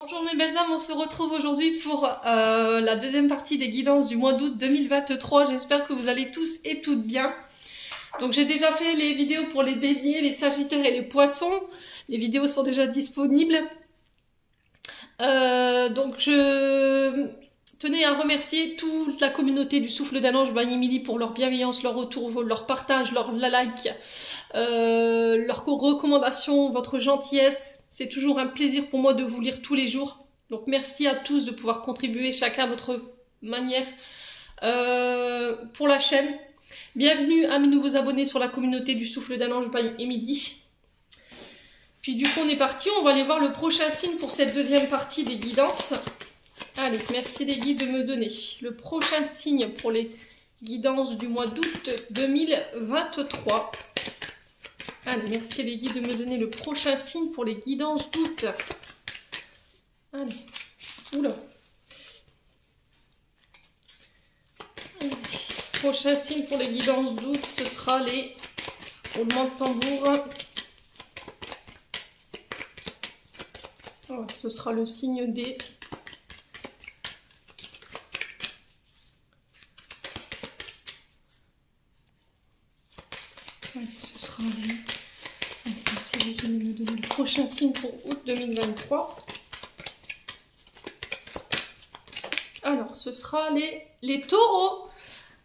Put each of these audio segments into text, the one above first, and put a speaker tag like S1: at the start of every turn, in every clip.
S1: Bonjour mes belles âmes, on se retrouve aujourd'hui pour la deuxième partie des guidances du mois d'août 2023. J'espère que vous allez tous et toutes bien. Donc j'ai déjà fait les vidéos pour les béliers, les sagittaires et les poissons. Les vidéos sont déjà disponibles. Donc je tenais à remercier toute la communauté du Souffle d'un Ange by Emily pour leur bienveillance, leur retour, leur partage, leur like, leurs recommandations, votre gentillesse. C'est toujours un plaisir pour moi de vous lire tous les jours. Donc merci à tous de pouvoir contribuer chacun à votre manière pour la chaîne. Bienvenue à mes nouveaux abonnés sur la communauté du Souffle d'un Ange by Emily. Puis du coup on est parti, on va aller voir le prochain signe pour cette deuxième partie des guidances. Allez, merci les guides de me donner le prochain signe pour les guidances du mois d'août 2023. Allez, merci les guides de me donner le prochain signe pour les guidances d'août. Allez, oula. Allez. Prochain signe pour les guidances d'août, ce sera les roulements de tambour. Oh, ce sera le signe des... Allez, ce sera les... Allez, merci de me donner le prochain signe pour août 2023. Alors, ce sera les taureaux.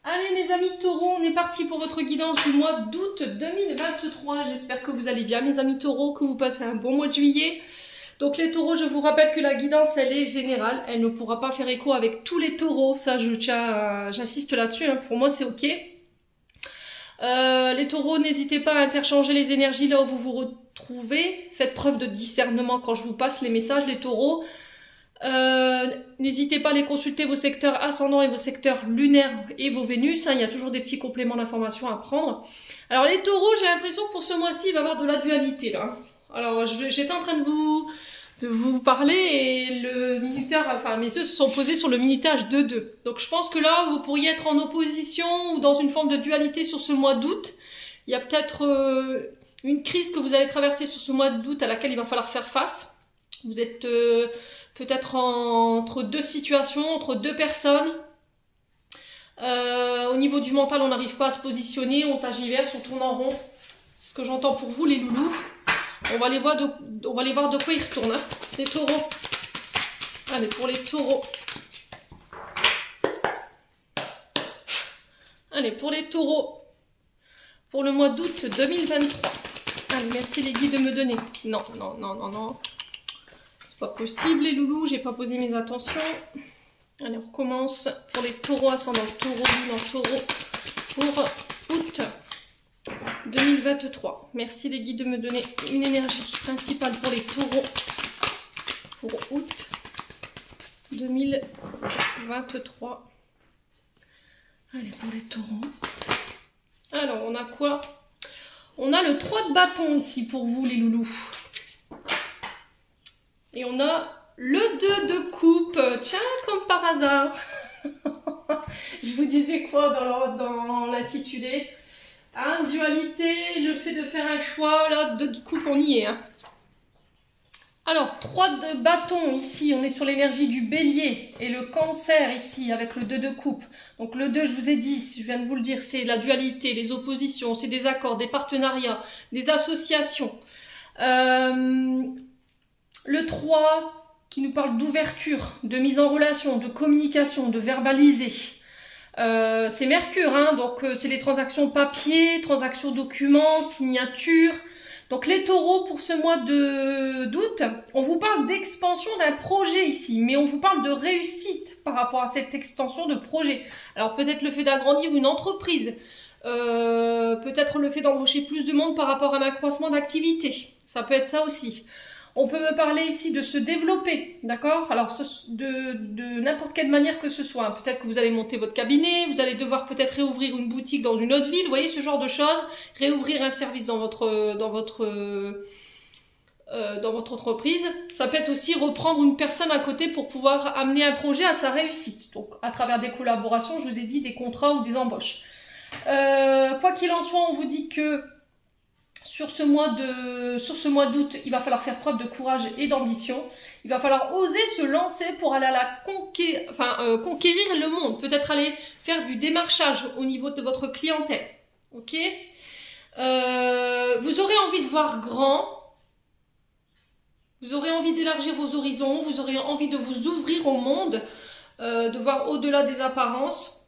S1: Allez les amis taureaux, on est parti pour votre guidance du mois d'août 2023. J'espère que vous allez bien mes amis taureaux, que vous passez un bon mois de juillet. Donc les taureaux, je vous rappelle que la guidance, elle est générale. Elle ne pourra pas faire écho avec tous les taureaux. Ça, j'insiste là-dessus. Hein. Pour moi, c'est ok. Les taureaux, n'hésitez pas à interchanger les énergies là où vous vous retrouvez. Faites preuve de discernement quand je vous passe les messages, les taureaux. N'hésitez pas à aller consulter vos secteurs ascendants et vos secteurs lunaires et vos Vénus. Hein, il y a toujours des petits compléments d'informations à prendre. Alors les taureaux, j'ai l'impression que pour ce mois-ci, il va y avoir de la dualité là. Alors j'étais en train de vous parler et le minuteur, enfin mes yeux se sont posés sur le minutage 2-2. Donc je pense que là, vous pourriez être en opposition ou dans une forme de dualité sur ce mois d'août. Il y a peut-être une crise que vous allez traverser sur ce mois d'août à laquelle il va falloir faire face. Vous êtes peut-être entre deux situations, entre deux personnes. Au niveau du mental, on n'arrive pas à se positionner, on tergiverse, on tourne en rond. C'est ce que j'entends pour vous les loulous. On va aller voir de quoi ils retournent, hein, les taureaux. Allez, pour les taureaux. Allez, pour les taureaux. Pour le mois d'août 2023. Allez, merci les guides de me donner. Non, non, non, non, non. C'est pas possible les loulous, j'ai pas posé mes attentions. Allez, on recommence. Pour les taureaux ascendant taureau, lunan taureau. Pour août 2023. Merci les guides de me donner une énergie principale pour les taureaux pour août 2023. Allez, pour les taureaux. Alors, on a quoi? On a le 3 de bâton ici pour vous les loulous. Et on a le 2 de coupe. Tiens, comme par hasard. Je vous disais quoi dans l'intitulé? Hein, dualité, le fait de faire un choix, là, 2 de coupe, on y est. Hein. Alors, 3 de bâton, ici, on est sur l'énergie du bélier. Et le cancer, ici, avec le 2 de coupe. Donc, le 2, je vous ai dit, je viens de vous le dire, c'est la dualité, les oppositions, c'est des accords, des partenariats, des associations. Le 3, qui nous parle d'ouverture, de mise en relation, de communication, de verbaliser. C'est Mercure, hein, donc c'est les transactions papier, transactions documents, signatures. Donc les taureaux pour ce mois d'août, on vous parle d'expansion d'un projet ici, mais on vous parle de réussite par rapport à cette extension de projet. Alors peut-être le fait d'agrandir une entreprise, peut-être le fait d'embaucher plus de monde par rapport à un accroissement d'activité, ça peut être ça aussi. On peut me parler ici de se développer, d'accord? Alors, de n'importe quelle manière que ce soit. Peut-être que vous allez monter votre cabinet, vous allez devoir peut-être réouvrir une boutique dans une autre ville, vous voyez, ce genre de choses. Réouvrir un service dans votre entreprise. Ça peut être aussi reprendre une personne à côté pour pouvoir amener un projet à sa réussite. Donc, à travers des collaborations, je vous ai dit, des contrats ou des embauches. Quoi qu'il en soit, on vous dit que sur ce mois d'août, il va falloir faire preuve de courage et d'ambition. Il va falloir oser se lancer pour aller à la conquérir le monde. Peut-être aller faire du démarchage au niveau de votre clientèle. Ok, vous aurez envie de voir grand. Vous aurez envie d'élargir vos horizons. Vous aurez envie de vous ouvrir au monde. De voir au-delà des apparences.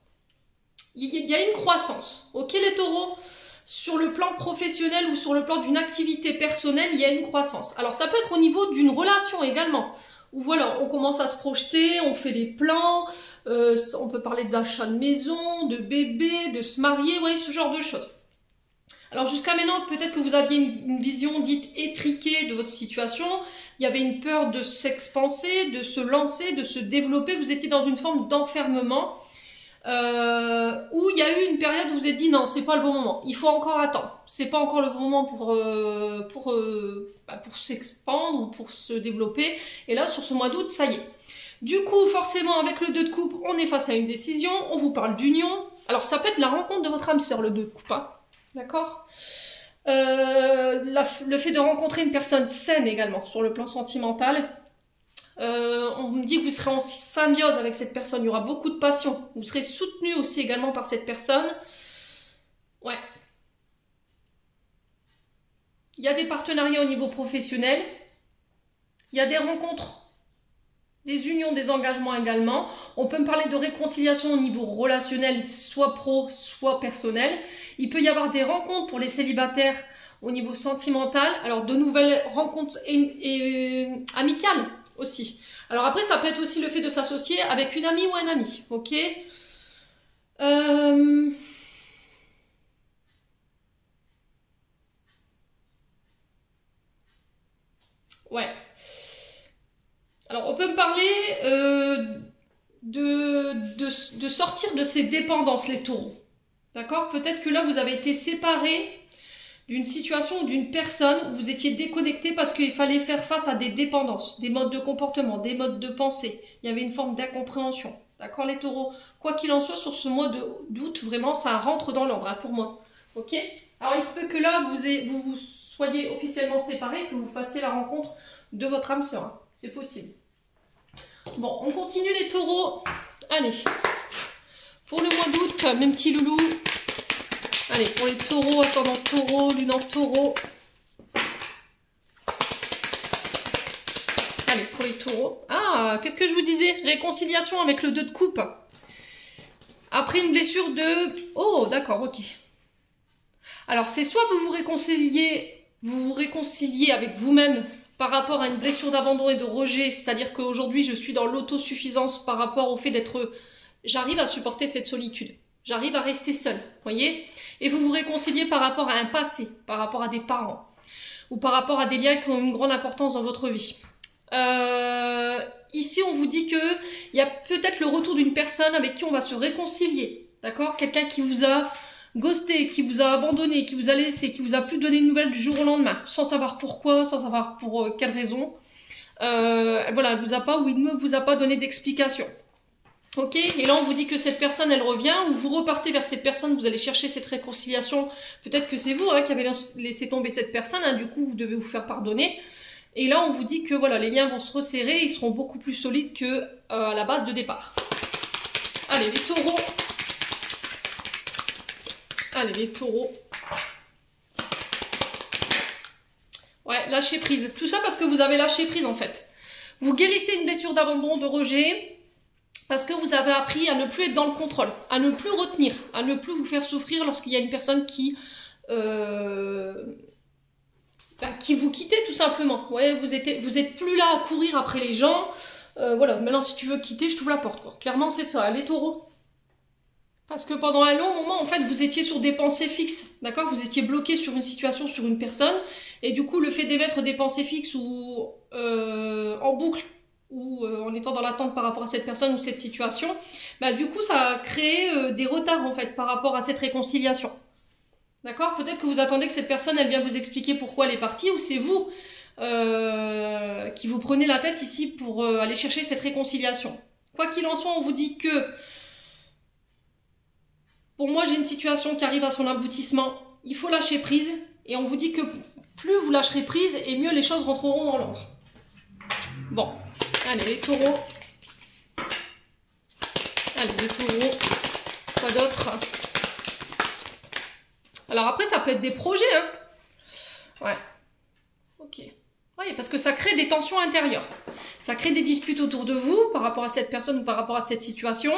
S1: Il y a une croissance. Ok les taureaux? Sur le plan professionnel ou sur le plan d'une activité personnelle, il y a une croissance. Alors ça peut être au niveau d'une relation également, où voilà, on commence à se projeter, on fait des plans, on peut parler d'achat de maison, de bébé, de se marier, ouais, ce genre de choses. Alors jusqu'à maintenant, peut-être que vous aviez une vision dite étriquée de votre situation, il y avait une peur de s'expanser, de se lancer, de se développer, vous étiez dans une forme d'enfermement. Où il y a eu une période où vous avez dit non, c'est pas le bon moment, il faut encore attendre, c'est pas encore le bon moment pour s'expandre ou pour se développer, et là sur ce mois d'août ça y est. Du coup forcément avec le 2 de coupe on est face à une décision, on vous parle d'union, alors ça peut être la rencontre de votre âme sœur le 2 de coupe, hein. D'accord, le fait de rencontrer une personne saine également sur le plan sentimental. On me dit que vous serez en symbiose avec cette personne, il y aura beaucoup de passion, vous serez soutenu aussi également par cette personne. Ouais. Il y a des partenariats au niveau professionnel, il y a des rencontres, des unions, des engagements également. On peut me parler de réconciliation au niveau relationnel, soit pro, soit personnel. Il peut y avoir des rencontres pour les célibataires au niveau sentimental, alors de nouvelles rencontres amicales aussi. Alors après, ça peut être aussi le fait de s'associer avec une amie ou un ami, ok. Ouais. Alors, on peut me parler de sortir de ces dépendances, les taureaux. D'accord? Peut-être que là, vous avez été séparés d'une situation ou d'une personne où vous étiez déconnecté parce qu'il fallait faire face à des dépendances, des modes de comportement, des modes de pensée. Il y avait une forme d'incompréhension. D'accord les taureaux? Quoi qu'il en soit, sur ce mois d'août, vraiment, ça rentre dans l'ordre, hein, pour moi. Ok? Alors, il se peut que là, vous soyez officiellement séparés, que vous fassiez la rencontre de votre âme sœur. Hein. C'est possible. Bon, on continue les taureaux. Allez. Pour le mois d'août, mes petits loulous. Allez, pour les taureaux, ascendant taureau, lune en taureau. Allez, pour les taureaux. Ah, qu'est-ce que je vous disais? Réconciliation avec le 2 de coupe. Après une blessure de... Oh, d'accord, ok. Alors, c'est soit vous vous réconciliez avec vous-même par rapport à une blessure d'abandon et de rejet, c'est-à-dire qu'aujourd'hui, je suis dans l'autosuffisance par rapport au fait d'être... J'arrive à supporter cette solitude. J'arrive à rester seule, voyez? Et vous vous réconciliez par rapport à un passé, par rapport à des parents, ou par rapport à des liens qui ont une grande importance dans votre vie. Ici, on vous dit qu'il y a peut-être le retour d'une personne avec qui on va se réconcilier, d'accord? Quelqu'un qui vous a ghosté, qui vous a abandonné, qui vous a laissé, qui vous a plus donné de nouvelles du jour au lendemain, sans savoir pourquoi, sans savoir pour quelle raison. Voilà, elle vous a pas ou il ne vous a pas donné d'explication. Ok, et là on vous dit que cette personne elle revient, ou vous repartez vers cette personne, vous allez chercher cette réconciliation, peut-être que c'est vous hein, qui avez laissé tomber cette personne, hein, du coup vous devez vous faire pardonner, et là on vous dit que voilà, les liens vont se resserrer, ils seront beaucoup plus solides que à la base de départ. Allez les taureaux, allez les taureaux, ouais, lâcher prise, tout ça parce que vous avez lâché prise en fait, vous guérissez une blessure d'abandon, de rejet, parce que vous avez appris à ne plus être dans le contrôle, à ne plus retenir, à ne plus vous faire souffrir lorsqu'il y a une personne qui vous quittait tout simplement. Ouais, vous êtes plus là à courir après les gens. Voilà, maintenant si tu veux quitter, je t'ouvre la porte, quoi. Clairement c'est ça, les taureaux. Parce que pendant un long moment, en fait, vous étiez sur des pensées fixes, d'accord? Vous étiez bloqué sur une situation, sur une personne, et du coup, le fait d'émettre des pensées fixes ou en boucle, ou en étant dans l'attente par rapport à cette personne ou cette situation, bah du coup ça a créé des retards en fait par rapport à cette réconciliation. D'accord? Peut-être que vous attendez que cette personne elle vient vous expliquer pourquoi elle est partie, ou c'est vous qui vous prenez la tête ici pour aller chercher cette réconciliation. Quoi qu'il en soit, on vous dit que pour moi j'ai une situation qui arrive à son aboutissement, il faut lâcher prise, Et on vous dit que plus vous lâcherez prise et mieux les choses rentreront dans l'ordre. Bon, allez les taureaux. Allez les taureaux. Quoi d'autre? Alors après, ça peut être des projets, hein. Ouais. Ok. Oui, parce que ça crée des tensions intérieures. Ça crée des disputes autour de vous par rapport à cette personne ou par rapport à cette situation.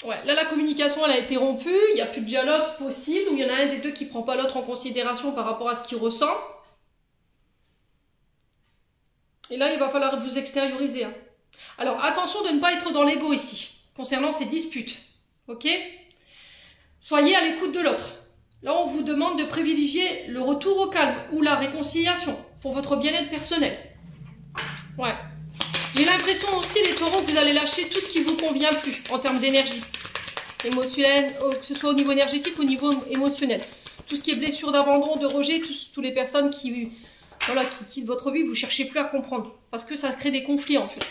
S1: Ouais, là la communication elle a été rompue, il n'y a plus de dialogue possible, ou il y en a un des deux qui ne prend pas l'autre en considération par rapport à ce qu'il ressent. Et là il va falloir vous extérioriser. Hein. Alors attention de ne pas être dans l'ego ici, concernant ces disputes. Ok? Soyez à l'écoute de l'autre. Là on vous demande de privilégier le retour au calme ou la réconciliation pour votre bien-être personnel. Ouais. J'ai l'impression aussi, les taureaux, que vous allez lâcher tout ce qui vous convient plus en termes d'énergie émotionnelle, que ce soit au niveau énergétique ou au niveau émotionnel. Tout ce qui est blessure d'abandon, de rejet, toutes les personnes qui quittent votre vie, vous ne cherchez plus à comprendre. Parce que ça crée des conflits en fait.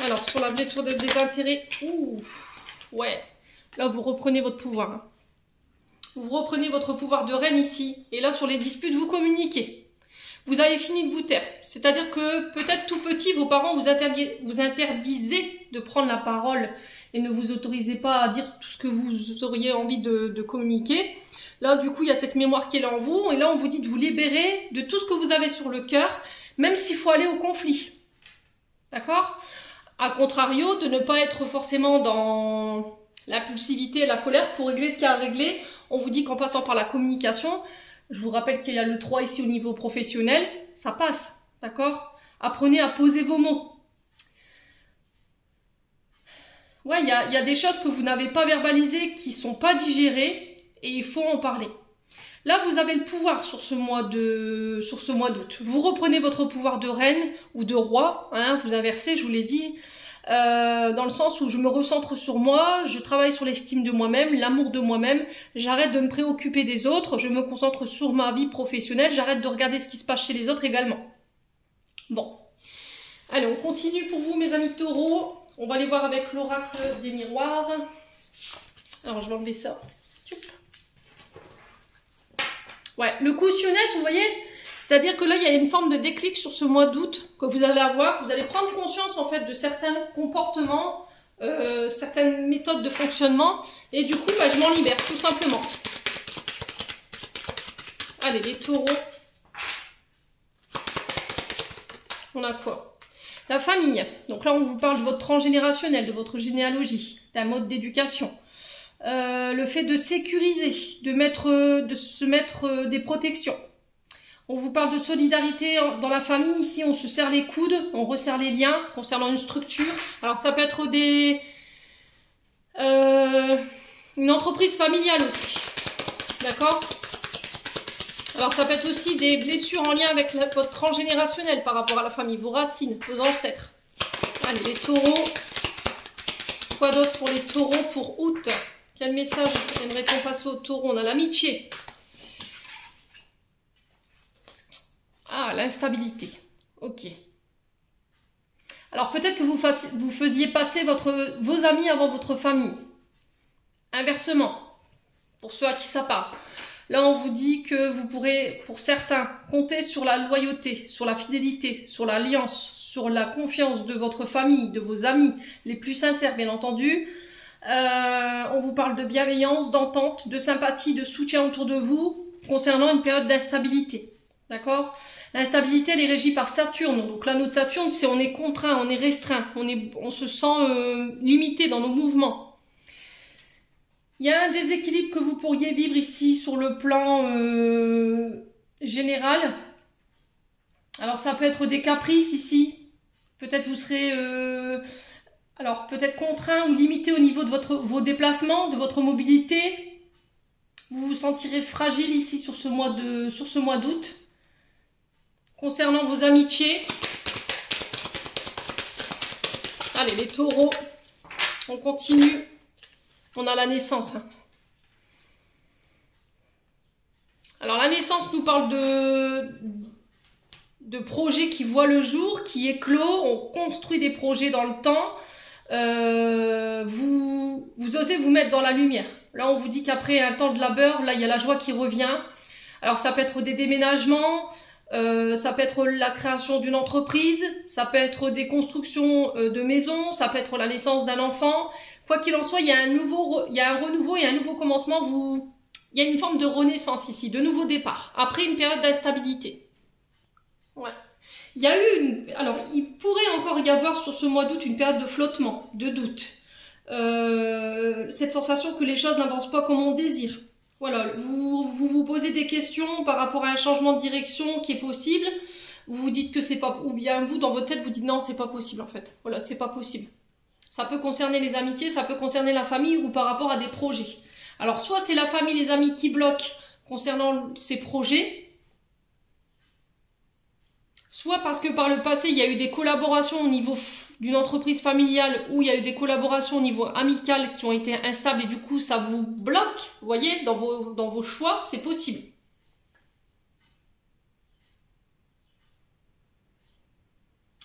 S1: Alors, sur la blessure de désintérêt, ouh, ouais, là vous reprenez votre pouvoir. Hein. Vous reprenez votre pouvoir de reine ici. Et là, sur les disputes, vous communiquez. Vous avez fini de vous taire. C'est-à-dire que peut-être tout petit, vos parents vous interdisaient de prendre la parole et ne vous autorisez pas à dire tout ce que vous auriez envie de communiquer. Là, du coup, il y a cette mémoire qui est là en vous. Et là, on vous dit de vous libérer de tout ce que vous avez sur le cœur, même s'il faut aller au conflit. D'accord? A contrario, de ne pas être forcément dans l'impulsivité et la colère pour régler ce qu'il y a à régler. On vous dit qu'en passant par la communication, je vous rappelle qu'il y a le 3 ici au niveau professionnel, ça passe, d'accord? Apprenez à poser vos mots. Ouais, il y a des choses que vous n'avez pas verbalisées, qui ne sont pas digérées, et il faut en parler. Là, vous avez le pouvoir sur ce mois d'août. Vous reprenez votre pouvoir de reine ou de roi, hein, vous inversez, je vous l'ai dit, dans le sens où je me recentre sur moi, je travaille sur l'estime de moi-même, l'amour de moi-même, j'arrête de me préoccuper des autres, je me concentre sur ma vie professionnelle, j'arrête de regarder ce qui se passe chez les autres également. Bon, allez, on continue pour vous mes amis taureaux, on va aller voir avec l'oracle des miroirs. Alors je vais enlever ça. Ouais, le coutionnesse, vous voyez, c'est-à-dire que là, il y a une forme de déclic sur ce mois d'août que vous allez avoir. Vous allez prendre conscience, en fait, de certains comportements, certaines méthodes de fonctionnement. Et du coup, bah, je m'en libère, tout simplement. Allez, les taureaux. On a quoi? La famille. Donc là, on vous parle de votre transgénérationnel, de votre généalogie, d'un mode d'éducation. Le fait de sécuriser, de se mettre des protections. On vous parle de solidarité dans la famille. Ici, on se serre les coudes, on resserre les liens concernant une structure. Alors, ça peut être une entreprise familiale aussi. D'accord? Alors, ça peut être aussi des blessures en lien avec votre transgénérationnel par rapport à la famille, vos racines, vos ancêtres. Allez, les taureaux. Quoi d'autre pour les taureaux pour août? Quel message aimerait-on passer aux taureaux? On a l'amitié. Ah, l'instabilité. Ok. Alors peut-être que vous faisiez passer vos amis avant votre famille. Inversement, pour ceux à qui ça parle. Là, on vous dit que vous pourrez, pour certains, compter sur la loyauté, sur la fidélité, sur l'alliance, sur la confiance de votre famille, de vos amis, les plus sincères, bien entendu. On vous parle de bienveillance, d'entente, de sympathie, de soutien autour de vous, concernant une période d'instabilité. D'accord? L'instabilité, elle est régie par Saturne. Donc l'anneau de Saturne, c'est on est contraint, on est restreint, on se sent limité dans nos mouvements. Il y a un déséquilibre que vous pourriez vivre ici sur le plan général. Alors ça peut être des caprices ici. Peut-être vous serez peut-être contraint ou limité au niveau de vos déplacements, de votre mobilité. Vous vous sentirez fragile ici sur ce mois d'août. Concernant vos amitiés, allez les taureaux, on continue, on a la naissance. Alors la naissance nous parle de projets qui voient le jour, qui éclosent, on construit des projets dans le temps, vous osez vous mettre dans la lumière. Là, on vous dit qu'après un temps de labeur, là, il y a la joie qui revient. Alors, ça peut être des déménagements, ça peut être la création d'une entreprise, ça peut être des constructions de maisons, ça peut être la naissance d'un enfant. Quoi qu'il en soit, il y a un renouveau et un nouveau commencement. Il y a une forme de renaissance ici, de nouveau départ, après une période d'instabilité. Ouais. Il y a eu alors, il pourrait encore y avoir sur ce mois d'août une période de flottement, de doute. Cette sensation que les choses n'avancent pas comme on désire. Voilà, vous posez des questions par rapport à un changement de direction qui est possible. Vous vous dites que c'est pas, ou bien vous dans votre tête vous dites non, c'est pas possible en fait. Voilà, c'est pas possible. Ça peut concerner les amitiés, ça peut concerner la famille ou par rapport à des projets. Alors soit c'est la famille, les amis qui bloquent concernant ces projets, soit parce que par le passé il y a eu des collaborations au niveau d'une entreprise familiale ou il y a eu des collaborations au niveau amical qui ont été instables et du coup ça vous bloque, vous voyez, dans vos choix, c'est possible.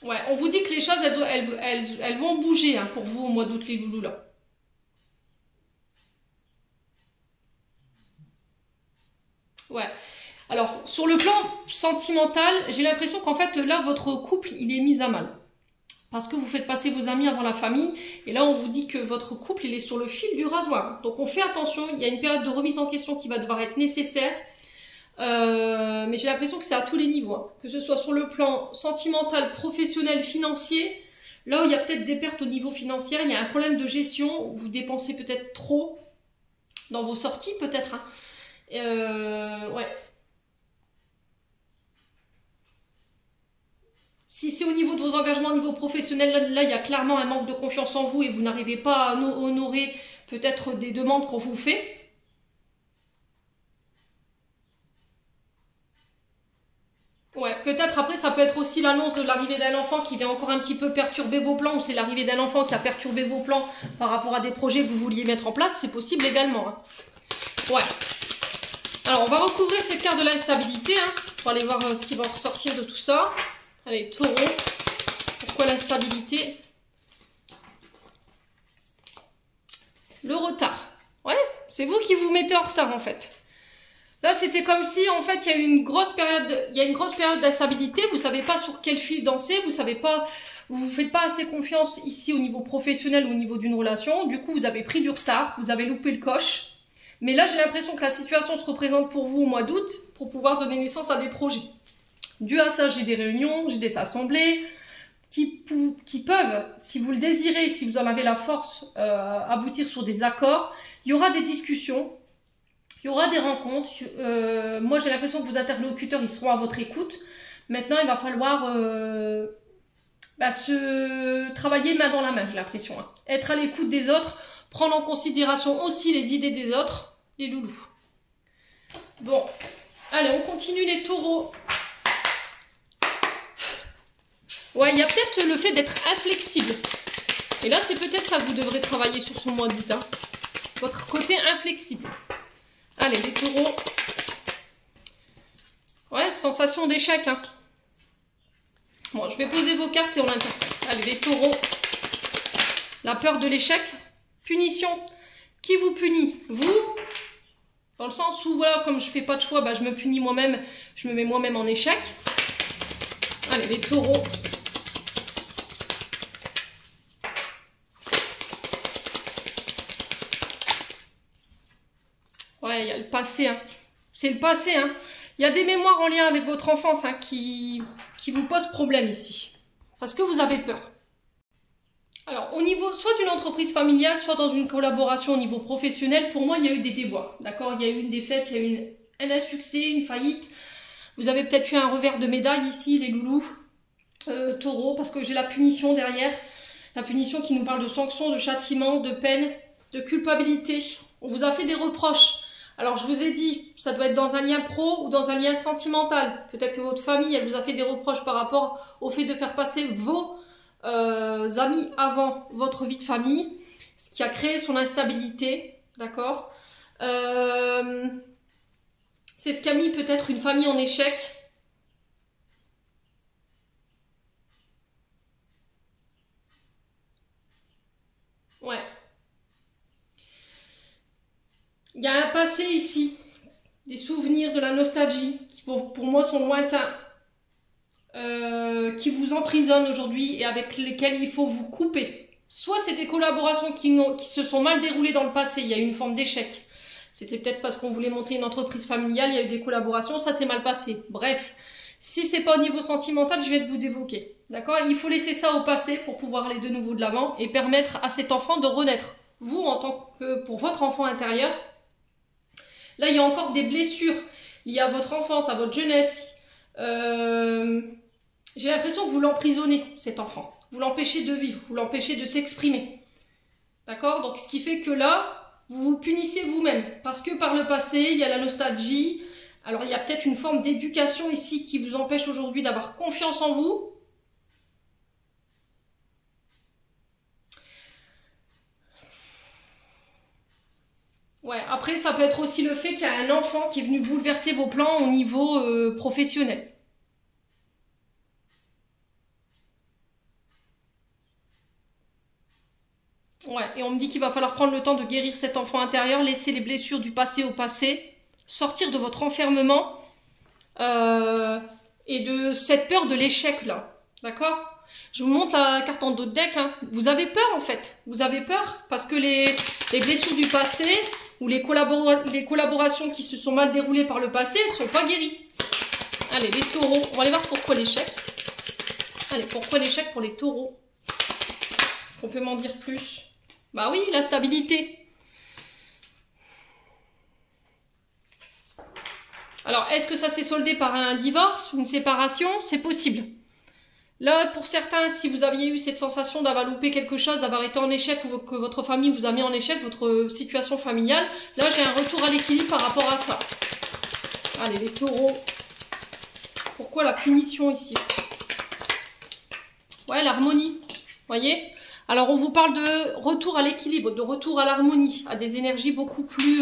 S1: Ouais, on vous dit que les choses elles vont bouger hein, pour vous au mois d'août les loulous là. Ouais. Alors, sur le plan sentimental, j'ai l'impression qu'en fait, là, votre couple, il est mis à mal. Parce que vous faites passer vos amis avant la famille. Et là, on vous dit que votre couple, il est sur le fil du rasoir. Donc, on fait attention. Il y a une période de remise en question qui va devoir être nécessaire. Mais j'ai l'impression que c'est à tous les niveaux. Hein. Que ce soit sur le plan sentimental, professionnel, financier. Là où il y a peut-être des pertes au niveau financier, il y a un problème de gestion. Où vous dépensez peut-être trop dans vos sorties, peut-être. Hein. Ouais. Si c'est au niveau de vos engagements, au niveau professionnel, là, il y a clairement un manque de confiance en vous et vous n'arrivez pas à honorer peut-être des demandes qu'on vous fait. Ouais, peut-être après, ça peut être aussi l'annonce de l'arrivée d'un enfant qui vient encore un petit peu perturber vos plans, ou c'est l'arrivée d'un enfant qui a perturbé vos plans par rapport à des projets que vous vouliez mettre en place, c'est possible également. Hein. Ouais. Alors, on va recouvrir cette carte de l'instabilité, hein. On va aller voir ce qui va ressortir de tout ça. Allez, taureau. Pourquoi l'instabilité? Le retard. Ouais, c'est vous qui vous mettez en retard en fait. Là, c'était comme si en fait il y a une grosse période d'instabilité. Vous savez pas sur quel fil danser. Vous savez pas, vous faites pas assez confiance ici au niveau professionnel ou au niveau d'une relation. Du coup, vous avez pris du retard. Vous avez loupé le coche. Mais là, j'ai l'impression que la situation se représente pour vous au mois d'août pour pouvoir donner naissance à des projets. Dû à ça, j'ai des réunions, j'ai des assemblées qui peuvent, si vous le désirez, si vous en avez la force, aboutir sur des accords. Il y aura des discussions, il y aura des rencontres. Moi, j'ai l'impression que vos interlocuteurs, ils seront à votre écoute. Maintenant, il va falloir se travailler main dans la main, j'ai l'impression. Hein. Être à l'écoute des autres, prendre en considération aussi les idées des autres, les loulous. Bon, allez, on continue les taureaux. Ouais, il y a peut-être le fait d'être inflexible. Et là, c'est peut-être ça que vous devrez travailler sur ce mois d'août. Hein. Votre côté inflexible. Allez, les taureaux. Ouais, sensation d'échec. Hein. Bon, je vais poser vos cartes et on l'interprète. Allez, les taureaux. La peur de l'échec. Punition. Qui vous punit? Vous? Dans le sens où, voilà, comme je fais pas de choix, bah, je me punis moi-même. Je me mets moi-même en échec. Allez, les taureaux. Ouais, il y a le passé. Hein. C'est le passé. Hein. Il y a des mémoires en lien avec votre enfance hein, qui vous posent problème ici. Parce que vous avez peur. Alors, au niveau soit d'une entreprise familiale, soit dans une collaboration au niveau professionnel, pour moi, il y a eu des déboires. D'accord? Il y a eu une défaite, il y a eu un insuccès, une faillite. Vous avez peut-être eu un revers de médaille ici, les loulous, taureaux, parce que j'ai la punition derrière. La punition qui nous parle de sanctions, de châtiments, de peine, de culpabilité. On vous a fait des reproches. Alors, je vous ai dit, ça doit être dans un lien pro ou dans un lien sentimental. Peut-être que votre famille, elle vous a fait des reproches par rapport au fait de faire passer vos amis avant votre vie de famille, ce qui a créé son instabilité, d'accord. C'est ce qui a mis peut-être une famille en échec. Ouais. Il y a un passé ici, des souvenirs, de la nostalgie, qui pour moi sont lointains, qui vous emprisonnent aujourd'hui et avec lesquels il faut vous couper. Soit c'est des collaborations qui se sont mal déroulées dans le passé, il y a eu une forme d'échec. C'était peut-être parce qu'on voulait monter une entreprise familiale, il y a eu des collaborations, ça s'est mal passé. Bref, si c'est pas au niveau sentimental, je vais vous évoquer. D'accord? Il faut laisser ça au passé pour pouvoir aller de nouveau de l'avant et permettre à cet enfant de renaître. Vous, en tant que pour votre enfant intérieur, là, il y a encore des blessures liées à votre enfance, à votre jeunesse. J'ai l'impression que vous l'emprisonnez, cet enfant. Vous l'empêchez de vivre, vous l'empêchez de s'exprimer. D'accord? Donc, ce qui fait que là, vous vous punissez vous-même. Parce que par le passé, il y a la nostalgie. Alors, il y a peut-être une forme d'éducation ici qui vous empêche aujourd'hui d'avoir confiance en vous. Ouais, après, ça peut être aussi le fait qu'il y a un enfant qui est venu bouleverser vos plans au niveau professionnel. Ouais, et on me dit qu'il va falloir prendre le temps de guérir cet enfant intérieur, laisser les blessures du passé au passé, sortir de votre enfermement et de cette peur de l'échec là. D'accord? Je vous montre la carte en dos de deck. Hein. Vous avez peur en fait. Vous avez peur parce que les blessures du passé ou les collaborations qui se sont mal déroulées par le passé, elles ne sont pas guéries. Allez, les taureaux. On va aller voir pourquoi l'échec. Allez, pourquoi l'échec pour les taureaux? Est-ce qu'on peut m'en dire plus? Bah oui, la stabilité. Alors, est-ce que ça s'est soldé par un divorce ou une séparation? C'est possible. Là, pour certains, si vous aviez eu cette sensation d'avoir loupé quelque chose, d'avoir été en échec ou que votre famille vous a mis en échec, votre situation familiale, là, j'ai un retour à l'équilibre par rapport à ça. Allez, les taureaux. Pourquoi la punition ici? Ouais, l'harmonie. Voyez? Alors, on vous parle de retour à l'équilibre, de retour à l'harmonie, à des énergies beaucoup plus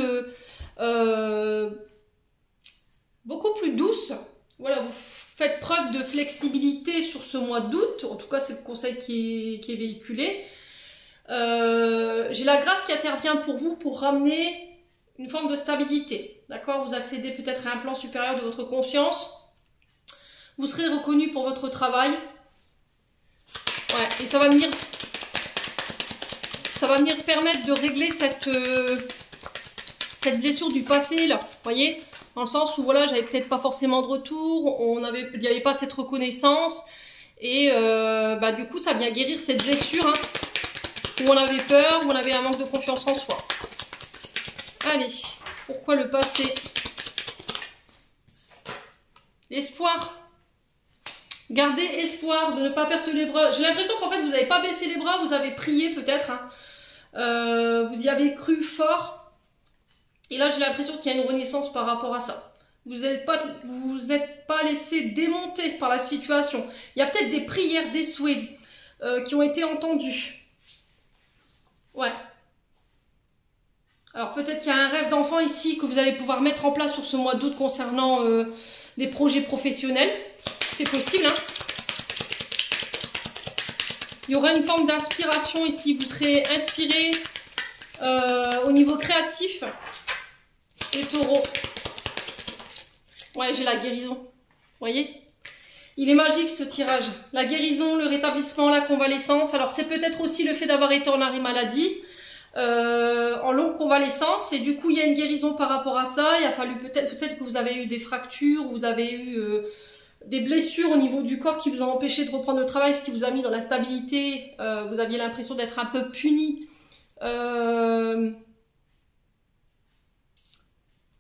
S1: douces. Voilà, vous faites preuve de flexibilité sur ce mois d'août. En tout cas, c'est le conseil qui est véhiculé. J'ai la grâce qui intervient pour vous pour ramener une forme de stabilité. D'accord? Vous accédez peut-être à un plan supérieur de votre conscience. Vous serez reconnu pour votre travail. Ouais, et ça va venir permettre de régler cette blessure du passé là, voyez, dans le sens où voilà, j'avais peut-être pas forcément de retour, il n'y avait pas cette reconnaissance, et du coup ça vient guérir cette blessure hein, où on avait peur, où on avait un manque de confiance en soi. Allez, pourquoi le passé? L'espoir. Gardez espoir de ne pas perdre les bras. J'ai l'impression qu'en fait vous n'avez pas baissé les bras, vous avez prié peut-être. Hein. Vous y avez cru fort. Et là j'ai l'impression qu'il y a une renaissance par rapport à ça. Vous êtes pas laissé démonter par la situation. Il y a peut-être des prières, des souhaits qui ont été entendus. Ouais. Alors peut-être qu'il y a un rêve d'enfant ici que vous allez pouvoir mettre en place sur ce mois d'août concernant des projets professionnels. C'est possible, hein. Il y aura une forme d'inspiration ici. Vous serez inspiré au niveau créatif. Les taureaux. Ouais, j'ai la guérison. Vous voyez? Il est magique ce tirage. La guérison, le rétablissement, la convalescence. Alors c'est peut-être aussi le fait d'avoir été en arrêt maladie, en longue convalescence. Et du coup, il y a une guérison par rapport à ça. Il a fallu peut-être que vous avez eu des fractures, vous avez eu des blessures au niveau du corps qui vous ont empêché de reprendre le travail, ce qui vous a mis dans l'instabilité. Vous aviez l'impression d'être un peu puni.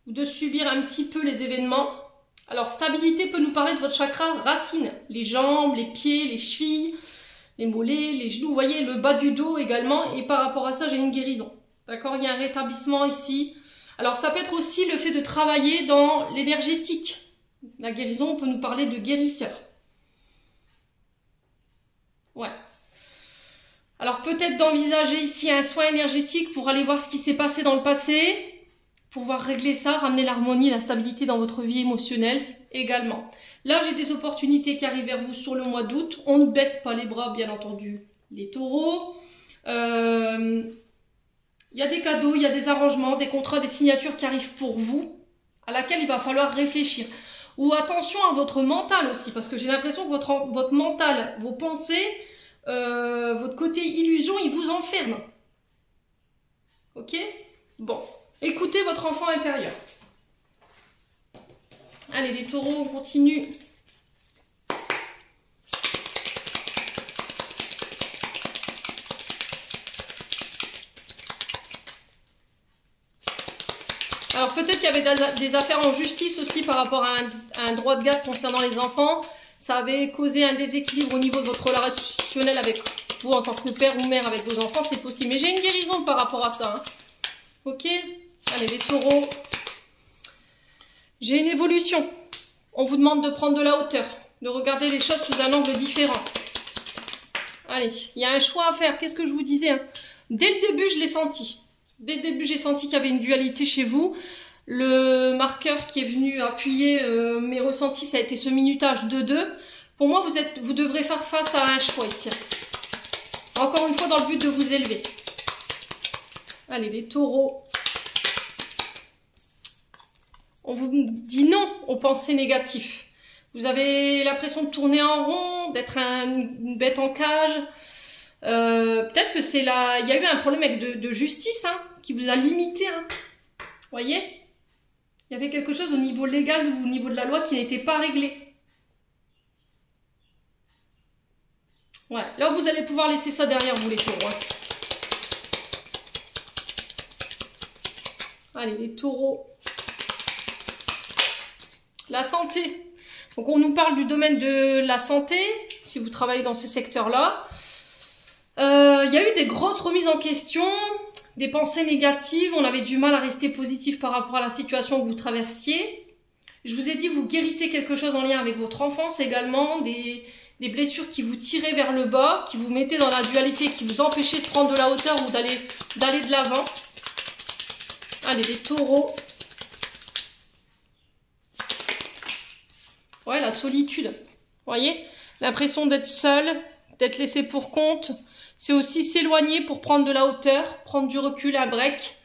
S1: De subir un petit peu les événements. Alors, stabilité peut nous parler de votre chakra racine. Les jambes, les pieds, les chevilles, les mollets, les genoux. Vous voyez, le bas du dos également. Et par rapport à ça, j'ai une guérison. D'accord? Il y a un rétablissement ici. Alors, ça peut être aussi le fait de travailler dans l'énergétique. La guérison, on peut nous parler de guérisseur. Ouais. Alors, peut-être d'envisager ici un soin énergétique pour aller voir ce qui s'est passé dans le passé. Pouvoir régler ça, ramener l'harmonie, la stabilité dans votre vie émotionnelle également. Là, j'ai des opportunités qui arrivent vers vous sur le mois d'août. On ne baisse pas les bras, bien entendu, les taureaux. Il y a des cadeaux, il y a des arrangements, des contrats, des signatures qui arrivent pour vous, à laquelle il va falloir réfléchir. Ou attention à votre mental aussi, parce que j'ai l'impression que votre mental, vos pensées, votre côté illusion, il vous enferme. Ok? Bon, écoutez votre enfant intérieur. Allez, les taureaux, on continue. Alors peut-être qu'il y avait des affaires en justice aussi par rapport à un droit de garde concernant les enfants. Ça avait causé un déséquilibre au niveau de votre relationnel avec vous en tant que père ou mère avec vos enfants, c'est possible. Mais j'ai une guérison par rapport à ça. Hein. Ok? Allez, les taureaux. J'ai une évolution. On vous demande de prendre de la hauteur, de regarder les choses sous un angle différent. Allez, il y a un choix à faire. Qu'est-ce que je vous disais hein? Dès le début, je l'ai senti. Dès le début, j'ai senti qu'il y avait une dualité chez vous. Le marqueur qui est venu appuyer mes ressentis, ça a été ce minutage de 2. Pour moi, vous devrez faire face à un choix ici. Encore une fois, dans le but de vous élever. Allez, les taureaux. On vous dit non aux pensées négatives. Vous avez l'impression de tourner en rond, d'être une bête en cage. Peut-être que c'est là, il y a eu un problème avec de justice hein, qui vous a limité. Hein. Voyez, il y avait quelque chose au niveau légal ou au niveau de la loi qui n'était pas réglé. Ouais, là vous allez pouvoir laisser ça derrière vous les taureaux. Hein. Allez les taureaux. La santé. Donc on nous parle du domaine de la santé, si vous travaillez dans ces secteurs-là. Il y a eu des grosses remises en question, des pensées négatives, on avait du mal à rester positif par rapport à la situation que vous traversiez. Je vous ai dit, vous guérissez quelque chose en lien avec votre enfance également, des blessures qui vous tiraient vers le bas, qui vous mettaient dans la dualité, qui vous empêchaient de prendre de la hauteur ou d'aller de l'avant. Allez, les taureaux. Ouais, la solitude. Vous voyez, l'impression d'être seul, d'être laissé pour compte. C'est aussi s'éloigner pour prendre de la hauteur, prendre du recul, un break.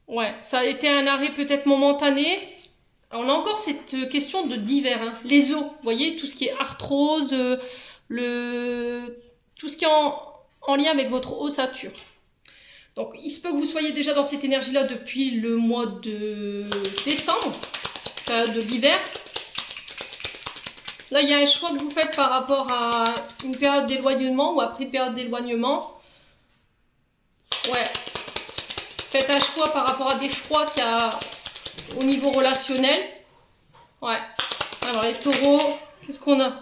S1: Ouais, ça a été un arrêt peut-être momentané. Alors, on a encore cette question de divers. Hein. Les os, vous voyez, tout ce qui est arthrose, tout ce qui est en lien avec votre ossature. Donc, il se peut que vous soyez déjà dans cette énergie-là depuis le mois de décembre, période de l'hiver. Là, il y a un choix que vous faites par rapport à une période d'éloignement ou après une période d'éloignement. Ouais. Faites un choix par rapport à des froids qu'il y a au niveau relationnel. Ouais. Alors, les taureaux, qu'est-ce qu'on a?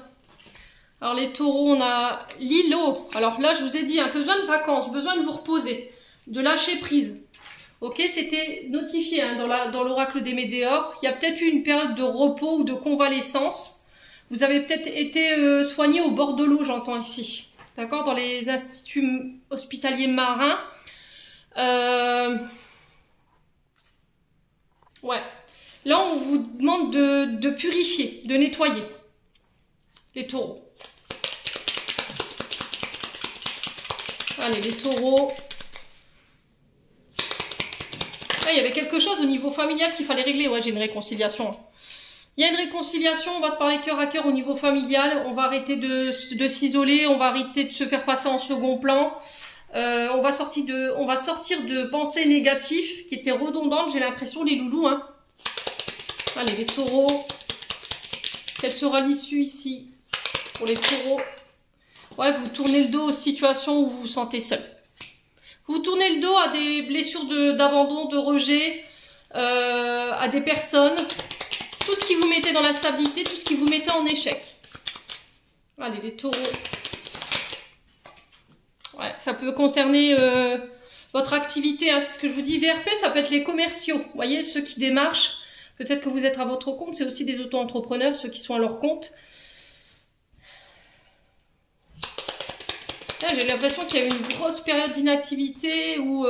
S1: Alors, les taureaux, on a l'îlot. Alors là, je vous ai dit, hein, besoin de vacances, besoin de vous reposer, de lâcher prise. Ok, c'était notifié hein, dans l'oracle des Médéors. Il y a peut-être eu une période de repos ou de convalescence. Vous avez peut-être été soigné au bord de l'eau, j'entends ici. D'accord? Dans les instituts hospitaliers marins. Ouais. Là, on vous demande de purifier, de nettoyer les taureaux. Allez, les taureaux. Là, il y avait quelque chose au niveau familial qu'il fallait régler. Ouais, j'ai une réconciliation. Il y a une réconciliation, on va se parler cœur à cœur au niveau familial, on va arrêter de s'isoler, on va arrêter de se faire passer en second plan, on va sortir de pensées négatives qui étaient redondantes, j'ai l'impression, les loulous. Hein. Allez, les taureaux, quelle sera l'issue ici pour les taureaux? Ouais, vous tournez le dos aux situations où vous vous sentez seul. Vous tournez le dos à des blessures d'abandon, de rejet, à des personnes. Tout ce qui vous mettait dans la stabilité, tout ce qui vous mettait en échec. Allez, les taureaux. Ouais, ça peut concerner votre activité, hein, c'est ce que je vous dis. VRP, ça peut être les commerciaux. Vous voyez, ceux qui démarchent. Peut-être que vous êtes à votre compte. C'est aussi des auto-entrepreneurs, ceux qui sont à leur compte. J'ai l'impression qu'il y a eu une grosse période d'inactivité ou...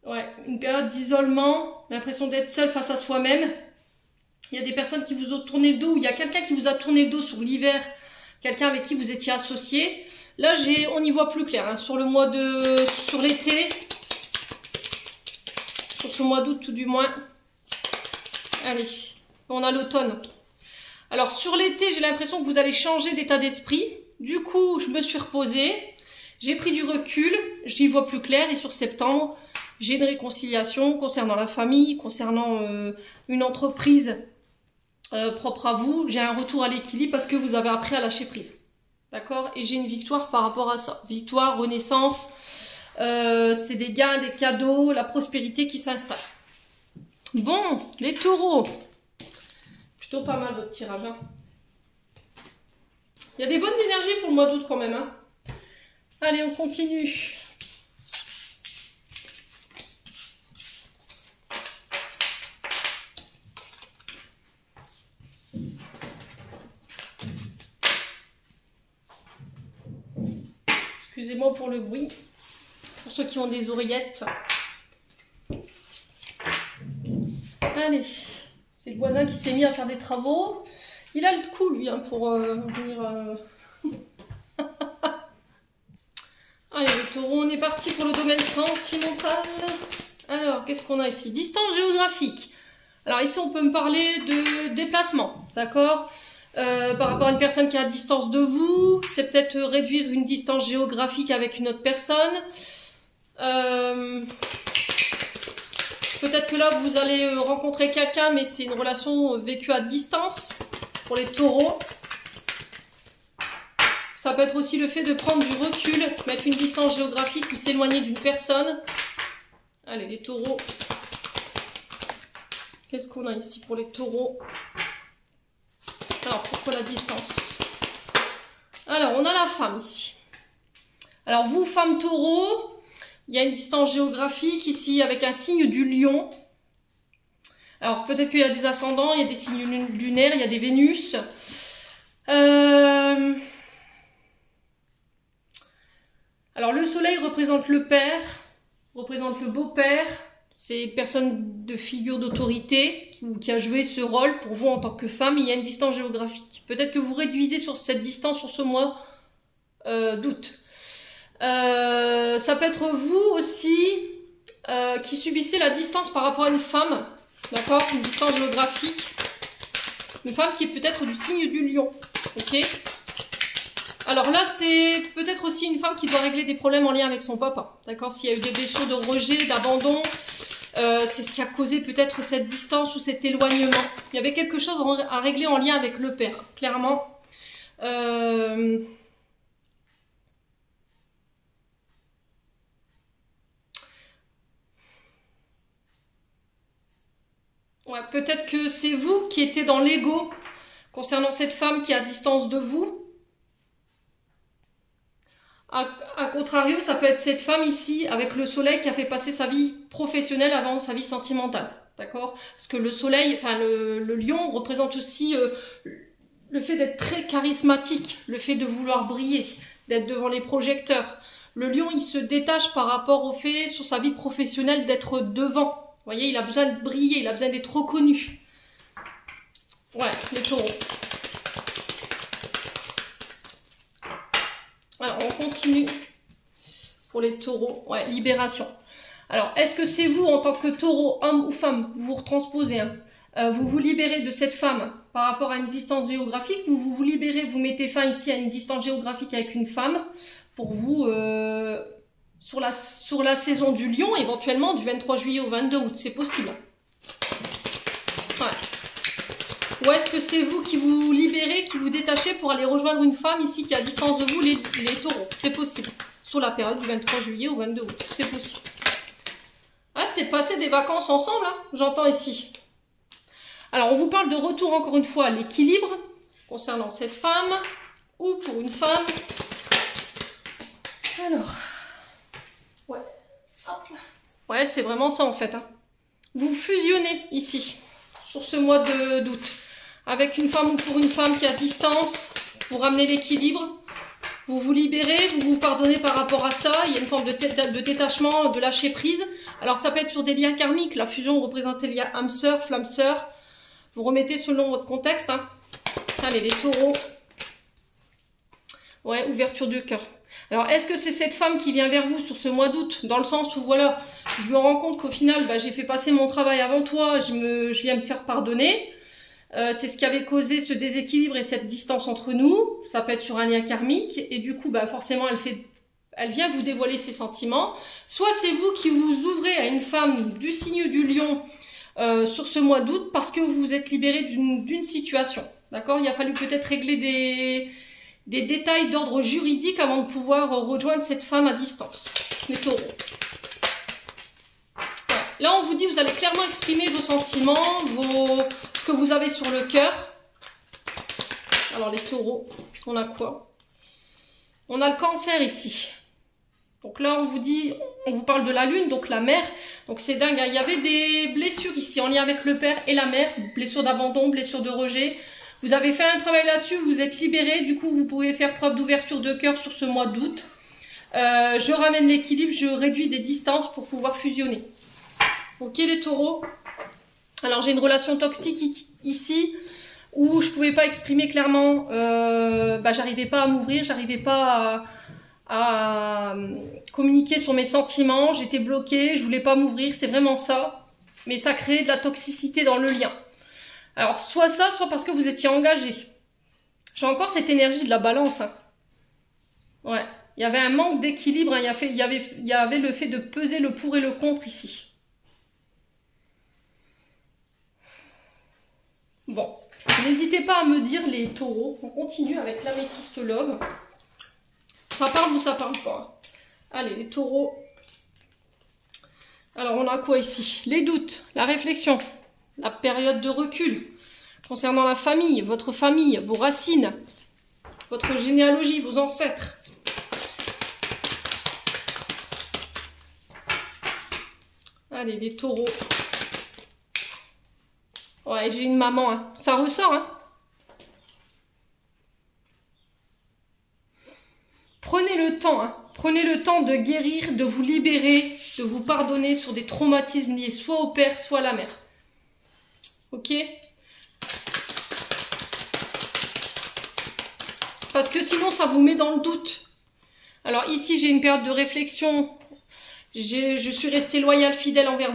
S1: ouais, une période d'isolement, l'impression d'être seul face à soi-même. Il y a des personnes qui vous ont tourné le dos, ou il y a quelqu'un qui vous a tourné le dos sur l'hiver, quelqu'un avec qui vous étiez associé. Là, on y voit plus clair, hein, sur l'été, sur ce mois d'août tout du moins. Allez, on a l'automne. Alors sur l'été, j'ai l'impression que vous allez changer d'état d'esprit. Du coup, je me suis reposée, j'ai pris du recul, j'y vois plus clair et sur septembre, j'ai une réconciliation concernant la famille, concernant une entreprise propre à vous. J'ai un retour à l'équilibre parce que vous avez appris à lâcher prise. D'accord? Et j'ai une victoire par rapport à ça. Victoire, renaissance, c'est des gains, des cadeaux, la prospérité qui s'installe. Bon, les taureaux. Plutôt pas mal votre tirage. Hein. Il y a des bonnes énergies pour le mois d'août quand même. Hein. Allez, on continue. Excusez-moi pour le bruit. Pour ceux qui ont des oreillettes. Allez. C'est le voisin qui s'est mis à faire des travaux. Il a le coup, lui, hein, pour venir... Allez, le taureau, on est parti pour le domaine sentimental. Alors, qu'est-ce qu'on a ici? Distance géographique. Alors ici, on peut me parler de déplacement, d'accord? Par rapport à une personne qui est à distance de vous, c'est peut-être réduire une distance géographique avec une autre personne. Peut-être que là, vous allez rencontrer quelqu'un, mais c'est une relation vécue à distance pour les taureaux. Ça peut être aussi le fait de prendre du recul, mettre une distance géographique ou s'éloigner d'une personne. Allez, les taureaux. Qu'est-ce qu'on a ici pour les taureaux? Alors, pourquoi la distance? Alors, on a la femme ici. Alors, vous, femme taureau... Il y a une distance géographique ici avec un signe du lion. Alors peut-être qu'il y a des ascendants, il y a des signes lunaires, il y a des Vénus. Alors le soleil représente le père, représente le beau-père. C'est une personne de figure d'autorité qui a joué ce rôle pour vous en tant que femme. Il y a une distance géographique. Peut-être que vous réduisez sur cette distance sur ce mois d'août. Ça peut être vous aussi qui subissez la distance par rapport à une femme, d'accord, une distance géographique, une femme qui est peut-être du signe du lion, ok. Alors là, c'est peut-être aussi une femme qui doit régler des problèmes en lien avec son papa, d'accord. S'il y a eu des blessures de rejet, d'abandon, c'est ce qui a causé peut-être cette distance ou cet éloignement. Il y avait quelque chose à régler en lien avec le père, clairement. Ouais, peut-être que c'est vous qui étiez dans l'ego concernant cette femme qui est à distance de vous. A contrario, ça peut être cette femme ici avec le soleil qui a fait passer sa vie professionnelle avant sa vie sentimentale. D'accord? Parce que le soleil, enfin le lion représente aussi le fait d'être très charismatique, le fait de vouloir briller, d'être devant les projecteurs. Le lion, il se détache par rapport au fait sur sa vie professionnelle d'être devant. Vous voyez, il a besoin de briller, il a besoin d'être reconnu. Ouais, les taureaux. Alors, on continue pour les taureaux. Ouais, libération. Alors, est-ce que c'est vous, en tant que taureau, homme ou femme, vous retransposez, hein, vous vous libérez de cette femme par rapport à une distance géographique, ou vous vous libérez, vous mettez fin ici à une distance géographique avec une femme, pour vous... Sur la saison du lion, éventuellement du 23 juillet au 22 août, c'est possible. Ouais. Ou est-ce que c'est vous qui vous libérez, qui vous détachez pour aller rejoindre une femme ici qui est à distance de vous, les taureaux? C'est possible. Sur la période du 23 juillet au 22 août, c'est possible. Ah, peut-être passer des vacances ensemble, hein, j'entends ici. Alors, on vous parle de retour encore une fois à l'équilibre concernant cette femme ou pour une femme. Alors... Ouais, ouais, c'est vraiment ça en fait. Hein. Vous fusionnez ici, sur ce mois d'août, avec une femme ou pour une femme qui est à distance, pour ramener l'équilibre. Vous vous libérez, vous vous pardonnez par rapport à ça. Il y a une forme de détachement, de lâcher prise. Alors ça peut être sur des liens karmiques. La fusion représente les liens âme-sœur, flamme-sœur. Vous remettez selon votre contexte. Hein. Allez, les taureaux. Ouais, ouverture de cœur. Alors, est-ce que c'est cette femme qui vient vers vous sur ce mois d'août? Dans le sens où, voilà, je me rends compte qu'au final, bah, j'ai fait passer mon travail avant toi, je viens me faire pardonner. C'est ce qui avait causé ce déséquilibre et cette distance entre nous. Ça peut être sur un lien karmique. Et du coup, bah, forcément, elle vient vous dévoiler ses sentiments. Soit c'est vous qui vous ouvrez à une femme du signe du lion sur ce mois d'août parce que vous vous êtes libéré d'une situation. D'accord? Il a fallu peut-être régler des détails d'ordre juridique avant de pouvoir rejoindre cette femme à distance. Les taureaux. Voilà. Là, on vous dit, vous allez clairement exprimer vos sentiments, ce que vous avez sur le cœur. Alors, les taureaux, on a quoi? On a le cancer ici. Donc là, on vous dit, on vous parle de la lune, donc la mère. Donc c'est dingue, hein. Il y avait des blessures ici en lien avec le père et la mère. Blessures d'abandon, blessures de rejet. Vous avez fait un travail là-dessus, vous êtes libéré. Du coup, vous pouvez faire preuve d'ouverture de cœur sur ce mois d'août. Je ramène l'équilibre, je réduis des distances pour pouvoir fusionner. Ok les taureaux? Alors j'ai une relation toxique ici où je pouvais pas exprimer clairement, j'arrivais pas à m'ouvrir, j'arrivais pas à communiquer sur mes sentiments, j'étais bloquée, je voulais pas m'ouvrir, c'est vraiment ça. Mais ça créait de la toxicité dans le lien. Alors soit ça, soit parce que vous étiez engagé. J'ai encore cette énergie de la balance. Hein. Ouais, il y avait un manque d'équilibre, hein. Il y avait le fait de peser le pour et le contre ici. Bon, n'hésitez pas à me dire les taureaux. On continue avec l'améthyste love. Ça parle ou ça parle pas? Allez, les taureaux. Alors, on a quoi ici? Les doutes, la réflexion, la période de recul concernant la famille, vos racines, votre généalogie, vos ancêtres. Allez, les taureaux. Ouais, j'ai une maman, hein. Ça ressort, hein. Prenez le temps, hein. Prenez le temps de guérir, de vous libérer, de vous pardonner sur des traumatismes liés soit au père, soit à la mère. Ok? Parce que sinon, ça vous met dans le doute. Alors ici, j'ai une période de réflexion. Je suis restée loyale, fidèle envers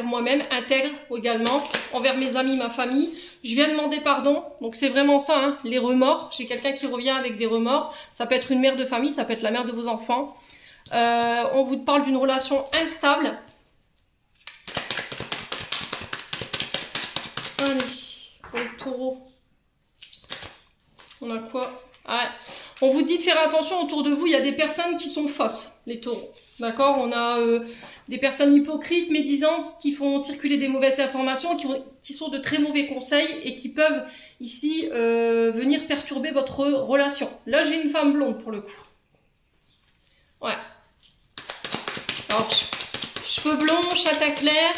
S1: moi-même, intègre également, envers mes amis, ma famille. Je viens demander pardon, donc c'est vraiment ça, hein, les remords. J'ai quelqu'un qui revient avec des remords. Ça peut être une mère de famille, ça peut être la mère de vos enfants. On vous parle d'une relation instable. Allez, pour les taureaux. On a quoi? Ah, on vous dit de faire attention autour de vous, il y a des personnes qui sont fausses, les taureaux. D'accord? On a des personnes hypocrites, médisantes, qui font circuler des mauvaises informations, qui sont de très mauvais conseils et qui peuvent ici venir perturber votre relation. Là, j'ai une femme blonde pour le coup. Ouais. Alors, cheveux blonds, châtain clair,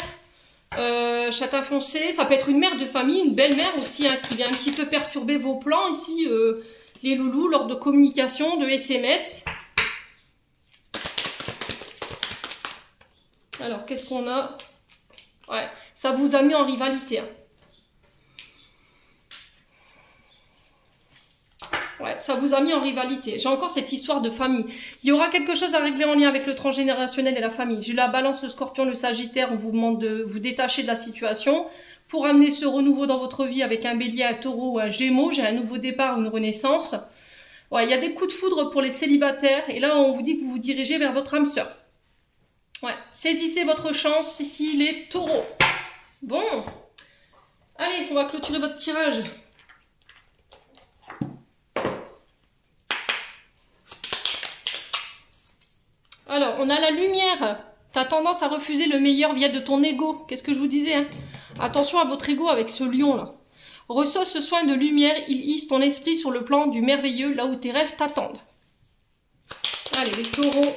S1: châtain foncé. Ça peut être une mère de famille, une belle-mère aussi, hein, qui vient un petit peu perturber vos plans ici, les loulous, lors de communication, de SMS. Alors, qu'est-ce qu'on a? Ouais, ça vous a mis en rivalité. Hein. Ouais, ça vous a mis en rivalité. J'ai encore cette histoire de famille. Il y aura quelque chose à régler en lien avec le transgénérationnel et la famille. J'ai la balance, le scorpion, le sagittaire. On vous demande de vous détacher de la situation. Pour amener ce renouveau dans votre vie avec un bélier, un taureau ou un gémeau, j'ai un nouveau départ, une renaissance. Ouais, il y a des coups de foudre pour les célibataires. Et là, on vous dit que vous vous dirigez vers votre âme sœur. Ouais, saisissez votre chance ici, les taureaux. Bon, allez, on va clôturer votre tirage. Alors, on a la lumière. Tu as tendance à refuser le meilleur via de ton ego. Qu'est-ce que je vous disais, hein? Attention à votre ego avec ce lion-là. Reçois ce soin de lumière, il hisse ton esprit sur le plan du merveilleux, là où tes rêves t'attendent. Allez, les taureaux.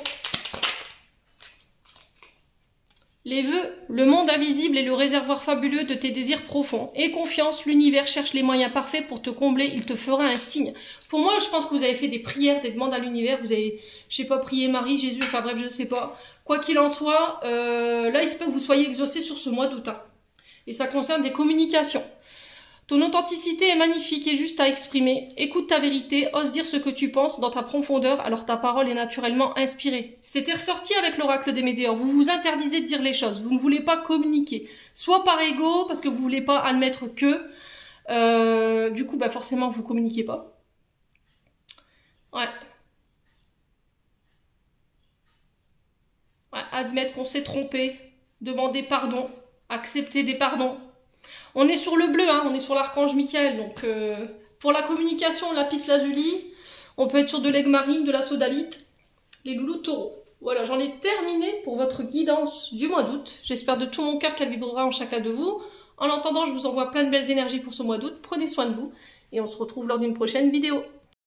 S1: Les vœux, le monde invisible est le réservoir fabuleux de tes désirs profonds. Aie confiance, l'univers cherche les moyens parfaits pour te combler, il te fera un signe. Pour moi, je pense que vous avez fait des prières, des demandes à l'univers, vous avez, je sais pas, prié Marie, Jésus, enfin bref, je sais pas. Quoi qu'il en soit, là, il se peut que vous soyez exaucé sur ce mois d'août. Hein. Et ça concerne des communications. Ton authenticité est magnifique et juste à exprimer. Écoute ta vérité, ose dire ce que tu penses dans ta profondeur, alors ta parole est naturellement inspirée. C'était ressorti avec l'oracle des Médéors. Vous vous interdisez de dire les choses, vous ne voulez pas communiquer. Soit par ego, parce que vous ne voulez pas admettre que... du coup, bah forcément, vous ne communiquez pas. Ouais. Ouais, admettre qu'on s'est trompé, demander pardon, accepter des pardons. On est sur le bleu, hein, on est sur l'archange Michael, donc pour la communication, lapis lazuli, on peut être sur de l'aigle marine, de la sodalite, les loulous taureaux. Voilà, j'en ai terminé pour votre guidance du mois d'août. J'espère de tout mon cœur qu'elle vibrera en chacun de vous. En attendant, je vous envoie plein de belles énergies pour ce mois d'août. Prenez soin de vous et on se retrouve lors d'une prochaine vidéo.